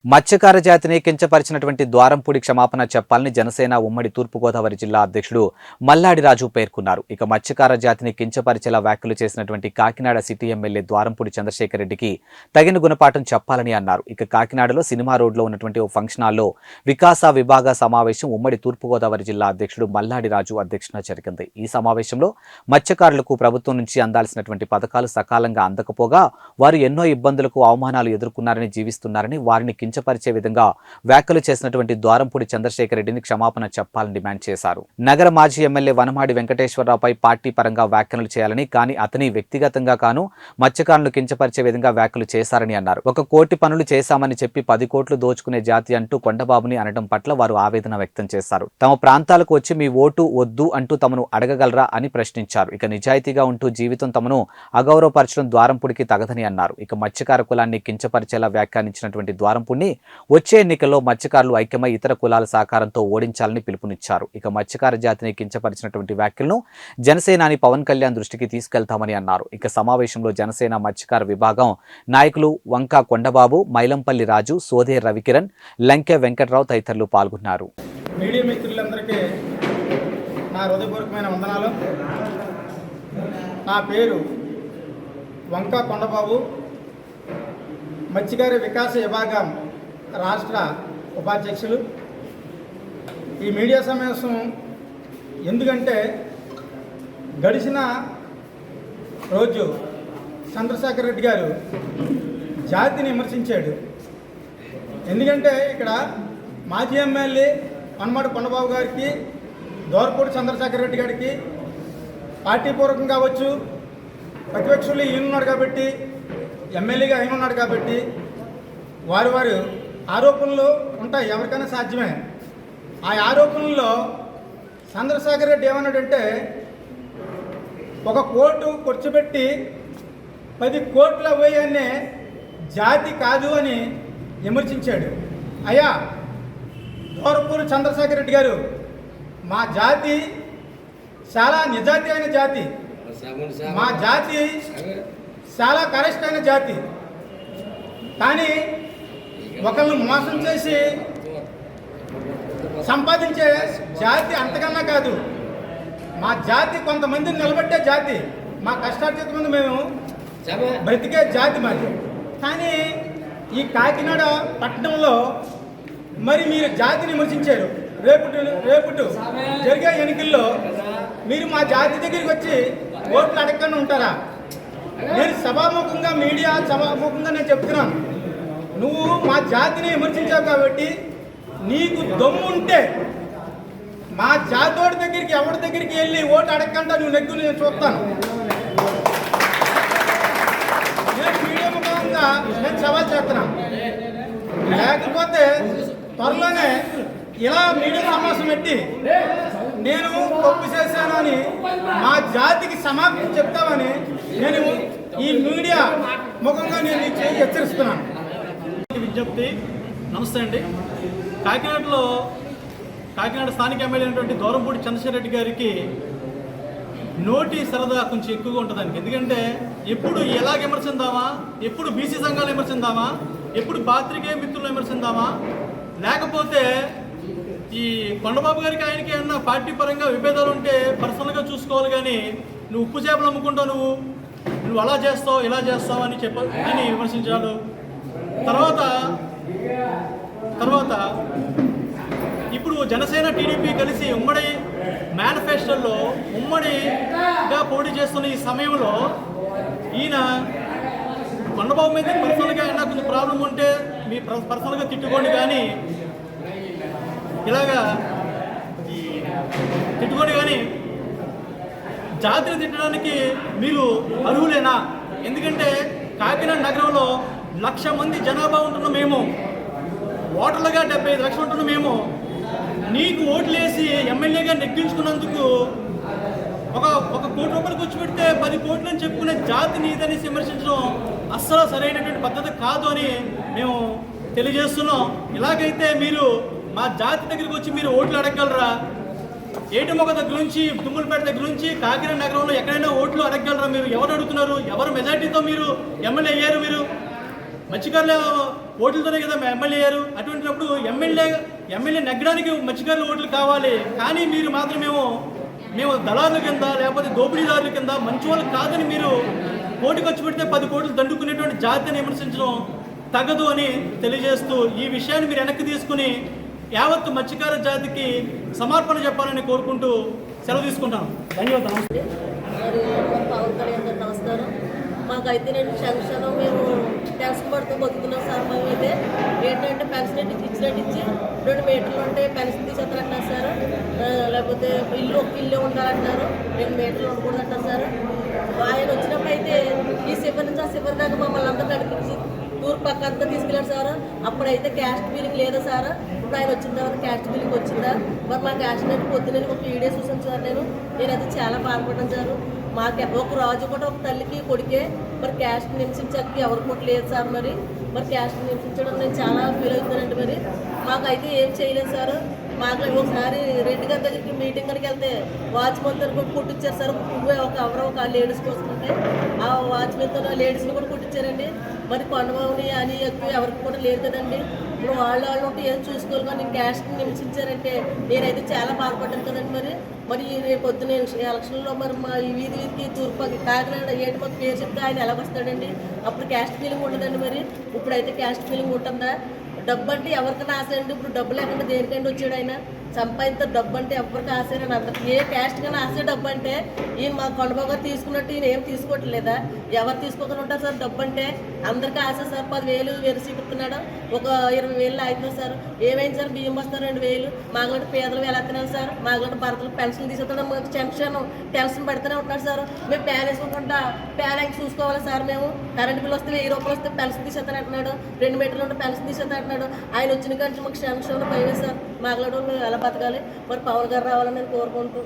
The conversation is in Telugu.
మత్స్యకార జాతిని కించపరిచినటువంటి ద్వారంపూడి క్షమాపణ చెప్పాలని జనసేన ఉమ్మడి తూర్పుగోదావరి జిల్లా అధ్యక్షుడు మల్లాడి రాజు పేర్కొన్నారు. ఇక మత్స్యకార జాతిని కించపరిచేలా వ్యాఖ్యలు చేసినటువంటి కాకినాడ సిటీ ఎమ్మెల్యే ద్వారంపూడి చంద్రశేఖర్ రెడ్డికి తగిన గుణపాఠం చెప్పాలని అన్నారు. ఇక కాకినాడలో సినిమా రోడ్లో ఉన్నటువంటి ఓ ఫంక్షన్ హాల్లో వికాస విభాగ సమావేశం ఉమ్మడి తూర్పుగోదావరి జిల్లా అధ్యక్షుడు మల్లాడి రాజు అధ్యక్షతన జరిగింది. ఈ సమావేశంలో మత్స్యకారులకు ప్రభుత్వం నుంచి అందాల్సినటువంటి పథకాలు సకాలంగా అందకపోగా వారు ఎన్నో ఇబ్బందులకు అవమానాలు ఎదుర్కొన్నారని జీవిస్తున్నారని వారిని కించపరిచే విధంగా వ్యాఖ్యలు చేసినటువంటి ద్వారంపూడి చంద్రశేఖర్ రెడ్డిని క్షమాపణ చెప్పాలని డిమాండ్ చేశారు. నగర మాజీ ఎమ్మెల్యే వనమాడి వెంకటేశ్వరరావుపై పార్టీ పరంగా వ్యాఖ్యలు చేయాలని, కానీ అతని వ్యక్తిగతంగా కాను మత్స్యకారులను కించపరిచే విధంగా వ్యాఖ్యలు చేశారని అన్నారు. 1 కోటి పనులు చేశామని చెప్పి 10 కోట్లు దోచుకునే జాతి అంటూ కొండబాబుని అనడం పట్ల వారు ఆవేదన వ్యక్తం చేశారు. తమ ప్రాంతాలకు వచ్చి మీ ఓటు వద్దు అంటూ తమను అడగగలరా అని ప్రశ్నించారు. ఇక నిజాయితీగా ఉంటూ జీవితం తమను అగౌరవపరచడం ద్వారంపూడికి తగదని అన్నారు. ఇక మత్స్యకార కులాన్ని కించపరిచేలా వ్యాఖ్యానించినటువంటి ద్వారంపూడిని వచ్చే ఎన్నికల్లో మత్స్యకారులు ఐక్యమై ఇతర కులాల సహకారంతో ఓడించాలని పిలుపునిచ్చారు. ఇక మత్స్యకార జాతిని కించపరిచినటువంటి వ్యాఖ్యలను జనసేనాని పవన్ కళ్యాణ్ దృష్టికి తీసుకెళ్తామని అన్నారు. ఇక సమావేశంలో జనసేన మత్స్యకార విభాగం నాయకులు వంకా కొండబాబు, మైలంపల్లి రాజు, సోదే రవికిరణ్, లంకె వెంకట్రావు తదితరులు పాల్గొన్నారు. మీడియా మిత్రులందరికీ నా హృదయపూర్వకమైన వందనాలు. నా పేరు వంకా కొండబాబు, మత్స్యకార వికాస విభాగం రాష్ట్ర ఉపాధ్యక్షులు. ఈ మీడియా సమావేశం ఎందుకంటే గడిచిన రోజు చంద్రశేఖర్ రెడ్డి గారు జాతిని విమర్శించాడు. ఎందుకంటే ఇక్కడ మాజీ ఎమ్మెల్యే వనమాడి కొండబాబు గారికి, దోరపూడి చంద్రశేఖర్ రెడ్డి గారికి పార్టీ పూర్వకం కావచ్చు, ప్రతిపక్షులు ఈయనున్నాడు కాబట్టి, ఎమ్మెల్యేగా ఆయన ఉన్నాడు కాబట్టి వారి ఆరోపణలు ఉంటాయి, ఎవరికైనా సాధ్యమే. ఆ ఆరోపణల్లో చంద్రశేఖర్ రెడ్డి ఏమన్నాడంటే 1 కోటు ఖర్చు పెట్టి 10 కోట్ల అనే జాతి కాదు అని విమర్శించాడు. అయ్యా దోరపూడి చంద్రశేఖర్ రెడ్డి గారు, మా జాతి చాలా నిజాతి అయిన జాతి, మా జాతి చాలా కరెక్ట్ అయిన జాతి. కానీ ఒకళ్ళని మోసం చేసి సంపాదించే జాతి అంతకన్నా కాదు. మా జాతి కొంతమందిని నిలబెట్టే జాతి, మా కష్టార్జిత ముందు మేము బ్రతికే జాతి మరి. కానీ ఈ కాకినాడ పట్టణంలో మరి మీరు జాతిని విమర్శించారు. రేపు జరిగే ఎన్నికల్లో మీరు మా జాతి దగ్గరికి వచ్చి ఓట్లు అడగకుండా ఉంటారా? నేను సభాముఖంగా, మీడియా సభాముఖంగా నేను చెప్తున్నాను, నువ్వు మా జాతిని విమర్శించావు కాబట్టి నీకు దమ్ము ఉంటే మా జాతోడి దగ్గరికి, ఎవరి దగ్గరికి వెళ్ళి ఓటు అడగకుండా నువ్వు నెగ్గులు నేను చూస్తాను. నేను మీడియా ముఖంగా నేను సవాల్ చేస్తున్నాను. లేకపోతే త్వరలోనే ఇలా మీడియా సమావేశం పెట్టి నేను తప్పు చేశాను అని మా జాతికి సమాప్తి చెప్తామని నేను ఈ మీడియా ముఖంగా నేను హెచ్చరిస్తున్నాను. విజ్ఞప్తి. నమస్తే అండి. కాకినాడ స్థానిక ఎమ్మెల్యే అయినటువంటి ద్వారంపూడి చంద్రశేఖర్ రెడ్డి గారికి నోటి సరదా కొంచెం ఎక్కువగా ఉంటుందండి. ఎందుకంటే ఎప్పుడు ఎలా విమర్శిందామా, ఎప్పుడు బీసీ సంఘాలు విమర్శిందామా, ఎప్పుడు పాత్రికేయ మిత్రులు విమర్శిందామా, లేకపోతే ఈ కొండబాబు గారికి ఆయనకి ఏమన్నా పార్టీ పరంగా విభేదాలు ఉంటే పర్సనల్గా చూసుకోవాలి. కానీ నువ్వు ఉప్పు చేపలు అమ్ముకుంటావు, నువ్వు అలా చేస్తావు ఇలా చేస్తావు అని అని విమర్శించాడు. తర్వాత ఇప్పుడు జనసేన టీడీపీ కలిసి ఉమ్మడి మేనిఫెస్టోలో ఉమ్మడిగా పోటీ చేస్తున్న ఈ సమయంలో ఈయన కొండబాబు మీద పర్సనల్గా అయినా కొంచెం ప్రాబ్లం ఉంటే మీ పర్సనల్గా తిట్టుకోండి, కానీ ఇలాగా తిట్టుకోండి, కానీ జాతిని తిట్టడానికి మీరు అర్హులేనా? ఎందుకంటే కాకినాడ నగరంలో 1,00,000 మంది జనాభా ఉంటున్న మేము, ఓటర్లుగా 75 లక్షలు ఉంటున్న మేము, నీకు ఓట్లు వేసి ఎమ్మెల్యేగా నెగ్గించుకున్నందుకు 1 కోటి రూపాయలు ఖర్చు పెడితే 10 కోట్లు అని చెప్పుకునే జాతిని ఇదని విమర్శించడం అస్సలు సరైనటువంటి పద్ధతి కాదు అని మేము తెలియజేస్తున్నాం. ఇలాగైతే మీరు మా జాతి దగ్గరికి వచ్చి మీరు ఓట్లు అడగగలరా? ఏటిమొక దగ్గర నుంచి, తుమ్మలపేట దగ్గర నుంచి కాకినాడ నగరంలో ఎక్కడైనా ఓట్లు అడగగలరా? మీరు ఎవరు అడుగుతున్నారు? ఎవరు మెజార్టీతో మీరు ఎమ్మెల్యే అయ్యారు? మీరు మత్స్యకారుల ఓట్లతోనే కదా ఎమ్మెల్యే అయ్యారు. అటువంటిప్పుడు ఎమ్మెల్యే నెగ్గడానికి మత్స్యకారుల ఓట్లు కావాలి. కానీ మీరు మాత్రం మేము దళారుల కింద లేకపోతే దోపిడీదారుల కింద మంచి వాళ్ళు కాదని మీరు కోటి ఖర్చు పెడితే 10 కోట్లు దండుకునేటువంటి జాతిని విమర్శించడం తగదు అని తెలియజేస్తూ ఈ విషయాన్ని మీరు వెనక్కి తీసుకుని యావత్తు మత్స్యకార జాతికి సమర్పణ చెప్పాలని కోరుకుంటూ సెలవు తీసుకుంటాను. ధన్యవాదాలు. మరి పవన్ కళ్యాణ్ గారు నమస్కారం. మాకైతే నేను పెన్షన్ మేము పెన్షన్ పడుతూ బతుకుతున్నాం సార్. మేమైతే ఏంటంటే పెన్షన్ ఇచ్చినట్టు ఇచ్చి 2 మీటర్లు ఉంటే పెన్షన్ తీసేస్తారంటున్నారు సార్. లేకపోతే ఒక ఇల్లు ఉండాలంటున్నారు, 2 మీటర్లు ఉండకూడదు అంటారు సార్. ఆయన వచ్చినప్పుడు అయితే ఈ శివరి నుంచి ఆ శివరి దాకా మమ్మల్ని అంతా నడిపించి తూర్పు పక్క అంతా తీసుకెళ్ళాడు సార్. అప్పుడైతే క్యాస్ట్ బిల్లింగ్ లేదా సార్. ఇప్పుడు ఆయన వచ్చిన తర్వాత క్యాస్ట్ బిల్లింగ్ వచ్చిందా? మరి మా క్యాస్ట్ అనేది పొద్దున ఒక వీడియో చూసాను సార్. నేనైతే చాలా బాధపడ్డాను సార్. మాకు ఒక రాజు కూడా ఒక తల్లికి కొడుకే, మరి క్యాస్ట్ నివసించక ఎవరు కూడా లేదు సార్. మరి క్యాస్ట్ నివసించడం నేను చాలా ఫీల్ అవుతున్నానండి. మరి మాకైతే ఏం చేయలేదు సార్. మాకు ఒకసారి రెడ్డి గారి దగ్గరికి మీటింగ్ కనుక వెళ్తే వాచ్మెన్తో కూడా కొట్టించారు సార్. ఒక లేడీస్ కోసుకుంటే ఆ వాచ్మెన్తో లేడీస్ని కూడా కొట్టించారండి. మరి కొండబాబుని అని ఎక్కువ ఎవరికి కూడా లేదు కదండి. ఇప్పుడు వాళ్ళు ఉంటే ఏం చూసుకోవాలి, కానీ క్యాస్ట్ని నివసించారంటే నేనైతే చాలా బాధపడ్డాను కదండి. మరి రేపు పొద్దున ఎలక్షన్లో మరి మా ఈ వీధికి తూర్పు కాకినాడ ఏంటి మాకు పేరు చెప్తే ఆయన ఎలా వస్తాడండి? అప్పుడు క్యాస్ట్ ఫీలింగ్ ఉండదండి. మరి ఇప్పుడైతే క్యాస్ట్ ఫీలింగ్ ఉంటుందా? డబ్బు అంటే ఎవరికైనా ఆశ అండి. ఇప్పుడు డబ్బు లేకుండా దేనికంటే వచ్చాడు ఆయన? సంపాదించే డబ్బు అంటే ఎవరికి ఆశని అందరికి ఏ క్యాస్ట్ కన్నా ఆశ డబ్బు అంటే ఈయన మా కొండబాబు గారు తీసుకున్నట్టు ఈయన ఏం తీసుకోవట్లేదా? ఎవరు తీసుకోకుండా ఉంటారు సార్? డబ్బు అంటే అందరికీ ఆశ సార్. 10,000 వేరు చూపిస్తున్నాడు, ఒక 20,000 అవుతుంది సార్. ఏమైంది సార్? బియ్యం వస్తారు 2,000. మాగలాంటి పేదలు ఎలా తినాలి సార్? మాగలాంటి భర్తలు పెన్షన్ తీసుకుంటాం, టెన్షన్ పెడుతూనే ఉంటున్నారు సార్. మేము ప్యాన్ వేసుకోకుండా ప్యాన్ అయి చూసుకోవాలి సార్. మేము కరెంట్ బిల్ వస్తే 1,000 రూపాయలు వస్తే పెన్షన్ తీసేస్తాను అంటున్నాడు. 2 మీటర్లు ఉంటే పెన్షన్ తీసేస్తాను అంటున్నాడు. ఆయన వచ్చిన కానీ మాకు క్షేమ భయమే సార్. మాగలాడు మేము ఎలా బతకాలి? మరి పవన్ గారు రావాలని నేను కోరుకుంటూ